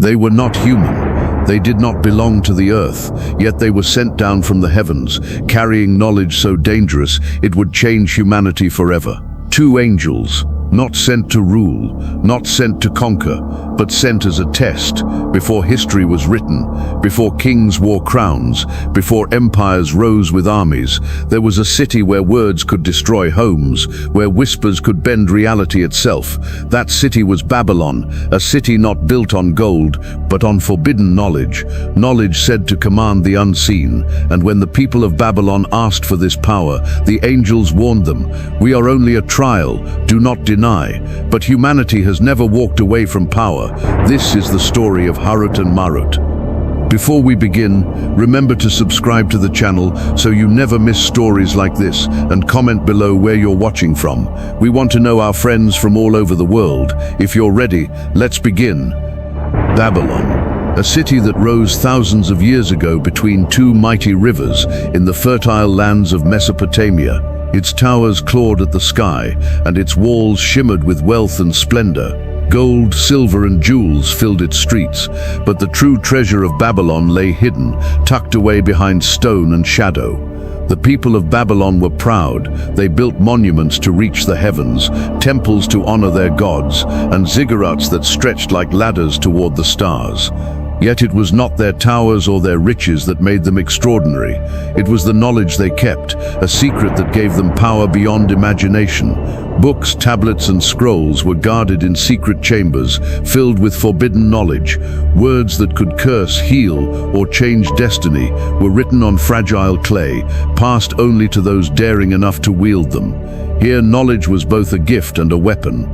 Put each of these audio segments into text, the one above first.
They were not human. They did not belong to the earth, yet they were sent down from the heavens, carrying knowledge so dangerous it would change humanity forever. Two angels, not sent to rule, not sent to conquer, but sent as a test, before history was written, before kings wore crowns, before empires rose with armies. There was a city where words could destroy homes, where whispers could bend reality itself. That city was Babylon, a city not built on gold, but on forbidden knowledge, knowledge said to command the unseen. And when the people of Babylon asked for this power, the angels warned them, "We are only a trial, do not deny." But humanity has never walked away from power. This is the story of Harut and Marut. Before we begin, remember to subscribe to the channel so you never miss stories like this, and comment below where you're watching from. We want to know our friends from all over the world. If you're ready, let's begin. Babylon, a city that rose thousands of years ago between two mighty rivers in the fertile lands of Mesopotamia. Its towers clawed at the sky, and its walls shimmered with wealth and splendor. Gold, silver, and jewels filled its streets, but the true treasure of Babylon lay hidden, tucked away behind stone and shadow. The people of Babylon were proud. They built monuments to reach the heavens, temples to honor their gods, and ziggurats that stretched like ladders toward the stars. Yet it was not their towers or their riches that made them extraordinary. It was the knowledge they kept, a secret that gave them power beyond imagination. Books, tablets, and scrolls were guarded in secret chambers, filled with forbidden knowledge. Words that could curse, heal, or change destiny were written on fragile clay, passed only to those daring enough to wield them. Here, knowledge was both a gift and a weapon.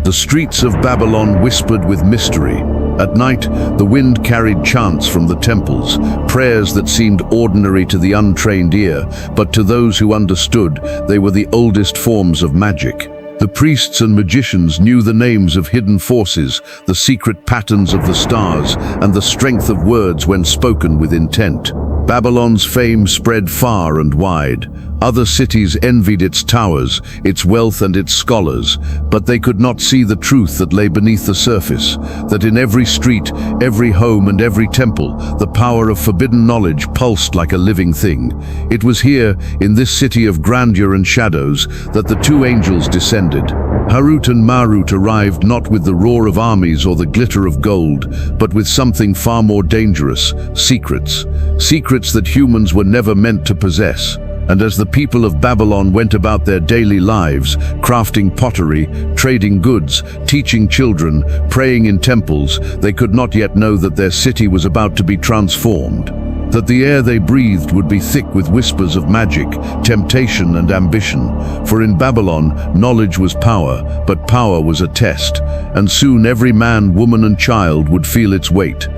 The streets of Babylon whispered with mystery. At night, the wind carried chants from the temples, prayers that seemed ordinary to the untrained ear, but to those who understood, they were the oldest forms of magic. The priests and magicians knew the names of hidden forces, the secret patterns of the stars, and the strength of words when spoken with intent. Babylon's fame spread far and wide. Other cities envied its towers, its wealth, and its scholars, but they could not see the truth that lay beneath the surface, that in every street, every home, and every temple, the power of forbidden knowledge pulsed like a living thing. It was here, in this city of grandeur and shadows, that the two angels descended. Harut and Marut arrived not with the roar of armies or the glitter of gold, but with something far more dangerous: secrets. Secrets that humans were never meant to possess. And as the people of Babylon went about their daily lives, crafting pottery, trading goods, teaching children, praying in temples, they could not yet know that their city was about to be transformed. That the air they breathed would be thick with whispers of magic, temptation, and ambition. For in Babylon, knowledge was power, but power was a test, and soon every man, woman, and child would feel its weight.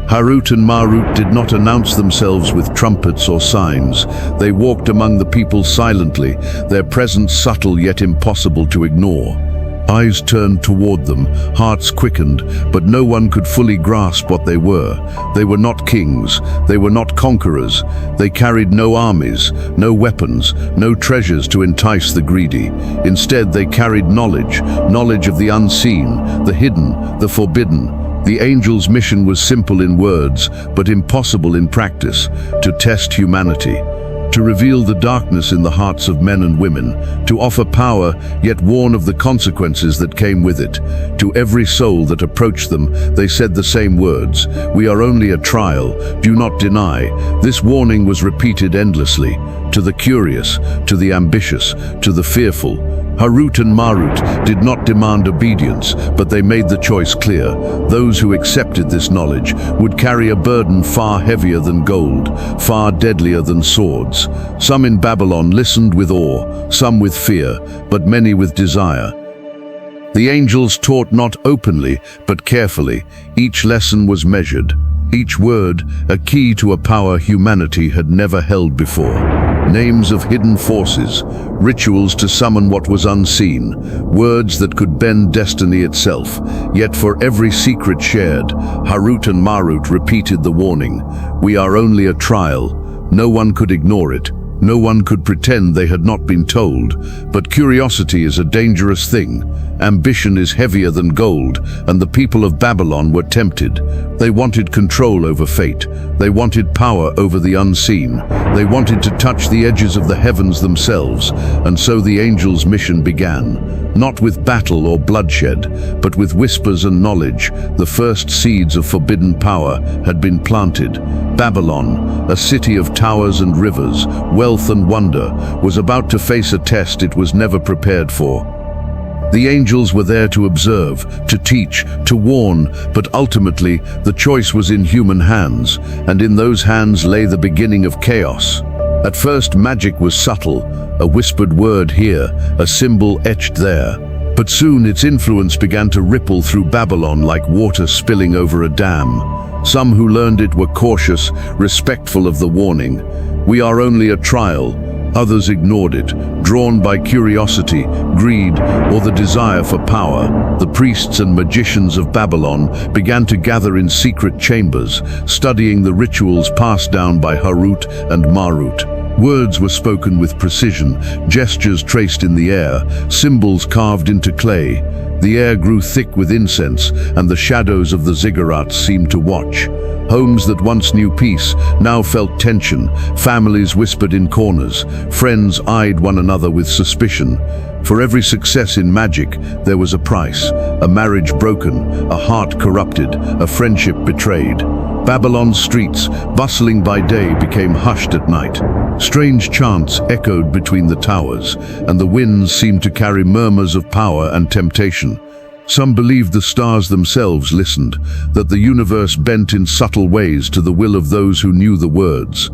Harut and Marut did not announce themselves with trumpets or signs. They walked among the people silently, their presence subtle yet impossible to ignore. Eyes turned toward them, hearts quickened, but no one could fully grasp what they were. They were not kings, they were not conquerors. They carried no armies, no weapons, no treasures to entice the greedy. Instead, they carried knowledge, knowledge of the unseen, the hidden, the forbidden. The angels' mission was simple in words, but impossible in practice: to test humanity, to reveal the darkness in the hearts of men and women, to offer power, yet warn of the consequences that came with it. To every soul that approached them, they said the same words: "We are only a trial, do not deny." This warning was repeated endlessly, to the curious, to the ambitious, to the fearful. Harut and Marut did not demand obedience, but they made the choice clear. Those who accepted this knowledge would carry a burden far heavier than gold, far deadlier than swords. Some in Babylon listened with awe, some with fear, but many with desire. The angels taught not openly, but carefully. Each lesson was measured, each word a key to a power humanity had never held before. Names of hidden forces, rituals to summon what was unseen, words that could bend destiny itself. Yet for every secret shared, Harut and Marut repeated the warning: "We are only a trial." No one could ignore it. No one could pretend they had not been told, but curiosity is a dangerous thing. Ambition is heavier than gold, and the people of Babylon were tempted. They wanted control over fate. They wanted power over the unseen. They wanted to touch the edges of the heavens themselves, and so the angels' mission began. Not with battle or bloodshed, but with whispers and knowledge. The first seeds of forbidden power had been planted. Babylon, a city of towers and rivers, wealth and wonder, was about to face a test it was never prepared for. The angels were there to observe, to teach, to warn, but ultimately the choice was in human hands, and in those hands lay the beginning of chaos. At first, magic was subtle, a whispered word here, a symbol etched there. But soon its influence began to ripple through Babylon like water spilling over a dam. Some who learned it were cautious, respectful of the warning. "We are only a trial." Others ignored it, drawn by curiosity, greed, or the desire for power. The priests and magicians of Babylon began to gather in secret chambers, studying the rituals passed down by Harut and Marut. Words were spoken with precision, gestures traced in the air, symbols carved into clay. The air grew thick with incense, and the shadows of the ziggurats seemed to watch. Homes that once knew peace now felt tension. Families whispered in corners. Friends eyed one another with suspicion. For every success in magic, there was a price. A marriage broken, a heart corrupted, a friendship betrayed. Babylon's streets, bustling by day, became hushed at night. Strange chants echoed between the towers, and the winds seemed to carry murmurs of power and temptation. Some believed the stars themselves listened, that the universe bent in subtle ways to the will of those who knew the words.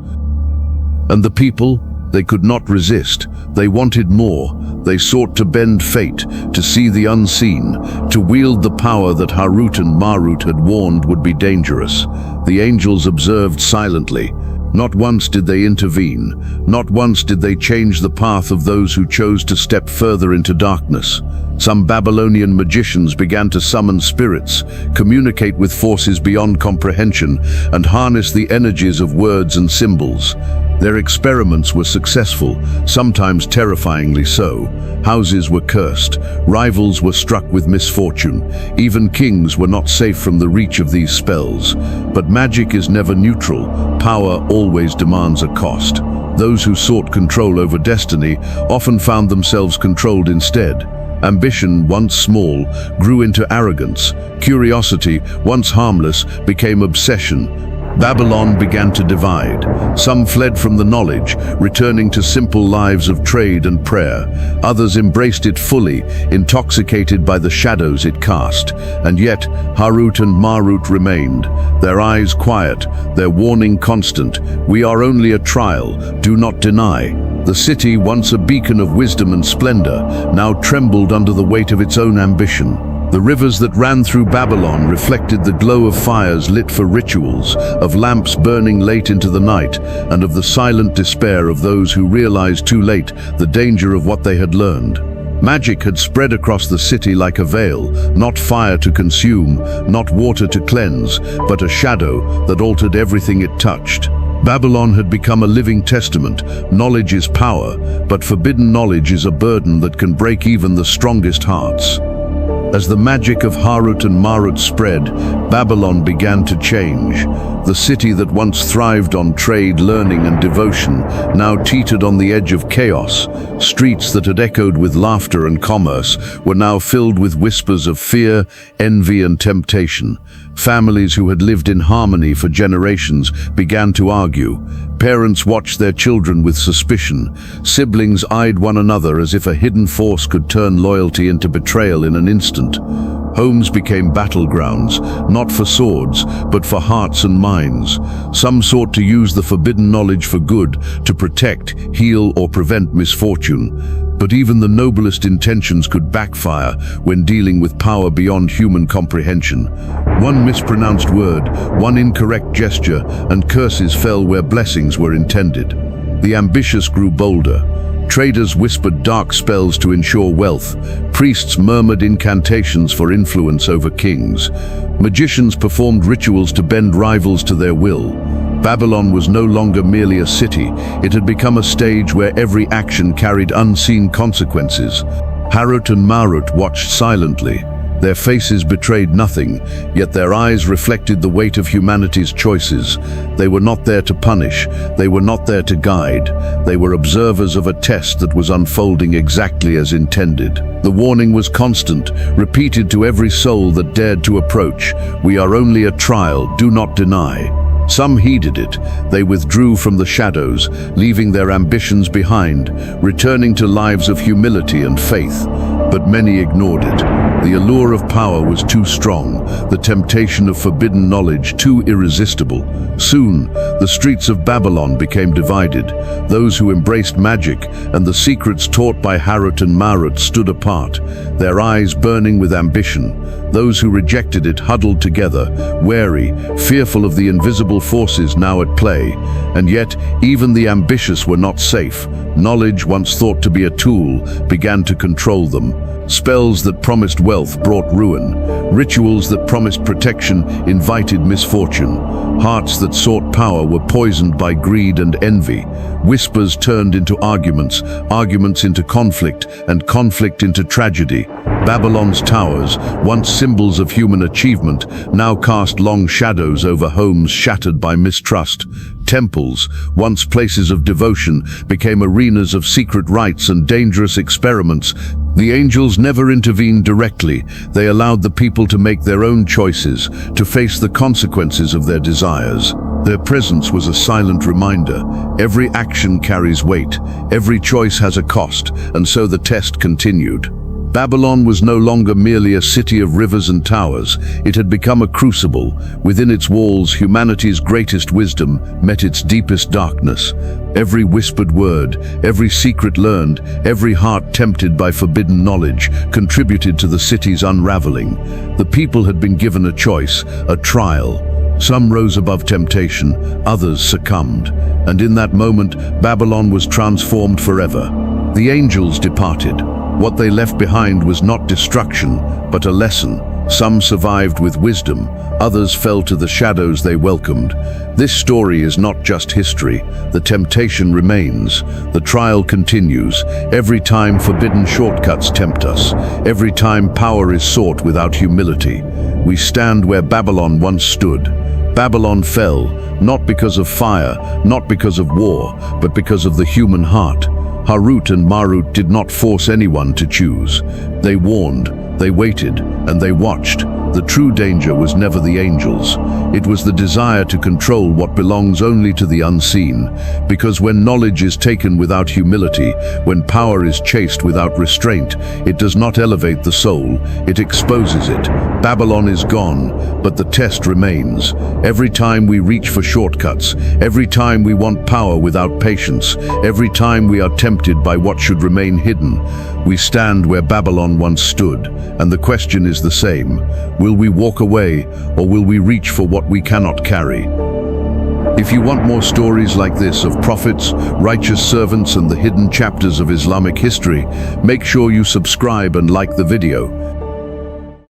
And the people, they could not resist. They wanted more. They sought to bend fate, to see the unseen, to wield the power that Harut and Marut had warned would be dangerous. The angels observed silently. Not once did they intervene. Not once did they change the path of those who chose to step further into darkness. Some Babylonian magicians began to summon spirits, communicate with forces beyond comprehension, and harness the energies of words and symbols. Their experiments were successful, sometimes terrifyingly so. Houses were cursed, rivals were struck with misfortune, even kings were not safe from the reach of these spells. But magic is never neutral, power always demands a cost. Those who sought control over destiny often found themselves controlled instead. Ambition, once small, grew into arrogance. Curiosity, once harmless, became obsession. Babylon began to divide. Some fled from the knowledge, returning to simple lives of trade and prayer. Others embraced it fully, intoxicated by the shadows it cast. And yet, Harut and Marut remained, their eyes quiet, their warning constant. "We are only a trial, do not deny." The city, once a beacon of wisdom and splendor, now trembled under the weight of its own ambition. The rivers that ran through Babylon reflected the glow of fires lit for rituals, of lamps burning late into the night, and of the silent despair of those who realized too late the danger of what they had learned. Magic had spread across the city like a veil, not fire to consume, not water to cleanse, but a shadow that altered everything it touched. Babylon had become a living testament. Knowledge is power, but forbidden knowledge is a burden that can break even the strongest hearts. As the magic of Harut and Marut spread, Babylon began to change. The city that once thrived on trade, learning, and devotion now teetered on the edge of chaos. Streets that had echoed with laughter and commerce were now filled with whispers of fear, envy, and temptation. Families who had lived in harmony for generations began to argue. Parents watched their children with suspicion. Siblings eyed one another as if a hidden force could turn loyalty into betrayal in an instant. Homes became battlegrounds, not for swords, but for hearts and minds. Some sought to use the forbidden knowledge for good, to protect, heal, or prevent misfortune. But even the noblest intentions could backfire when dealing with power beyond human comprehension. One mispronounced word, one incorrect gesture, and curses fell where blessings were intended. The ambitious grew bolder. Traders whispered dark spells to ensure wealth. Priests murmured incantations for influence over kings. Magicians performed rituals to bend rivals to their will. Babylon was no longer merely a city. It had become a stage where every action carried unseen consequences. Harut and Marut watched silently. Their faces betrayed nothing, yet their eyes reflected the weight of humanity's choices. They were not there to punish, they were not there to guide. They were observers of a test that was unfolding exactly as intended. The warning was constant, repeated to every soul that dared to approach. We are only a trial, do not deny. Some heeded it. They withdrew from the shadows, leaving their ambitions behind, returning to lives of humility and faith. But many ignored it. The allure of power was too strong, the temptation of forbidden knowledge too irresistible. Soon, the streets of Babylon became divided. Those who embraced magic and the secrets taught by Harut and Marut stood apart, their eyes burning with ambition. Those who rejected it huddled together, wary, fearful of the invisible forces now at play. And yet, even the ambitious were not safe. Knowledge, once thought to be a tool, began to control them. Spells that promised wealth brought ruin. Rituals that promised protection invited misfortune. Hearts that sought power were poisoned by greed and envy. Whispers turned into arguments, arguments into conflict, and conflict into tragedy. Babylon's towers, once symbols of human achievement, now cast long shadows over homes shattered by mistrust. Temples, once places of devotion, became arenas of secret rites and dangerous experiments. The angels never intervened directly. They allowed the people to make their own choices, to face the consequences of their desires. Their presence was a silent reminder. Every action carries weight, every choice has a cost, and so the test continued. Babylon was no longer merely a city of rivers and towers. It had become a crucible. Within its walls, humanity's greatest wisdom met its deepest darkness. Every whispered word, every secret learned, every heart tempted by forbidden knowledge contributed to the city's unraveling. The people had been given a choice, a trial. Some rose above temptation, others succumbed. And in that moment, Babylon was transformed forever. The angels departed. What they left behind was not destruction, but a lesson. Some survived with wisdom, others fell to the shadows they welcomed. This story is not just history. The temptation remains. The trial continues. Every time forbidden shortcuts tempt us, every time power is sought without humility, we stand where Babylon once stood. Babylon fell, not because of fire, not because of war, but because of the human heart. Harut and Marut did not force anyone to choose. They warned, they waited, and they watched. The true danger was never the angels. It was the desire to control what belongs only to the unseen. Because when knowledge is taken without humility, when power is chased without restraint, it does not elevate the soul, it exposes it. Babylon is gone, but the test remains. Every time we reach for shortcuts, every time we want power without patience, every time we are tempted by what should remain hidden, we stand where Babylon once stood, and the question is the same. Will we walk away, or will we reach for what we cannot carry? If you want more stories like this of prophets, righteous servants, and the hidden chapters of Islamic history, make sure you subscribe and like the video.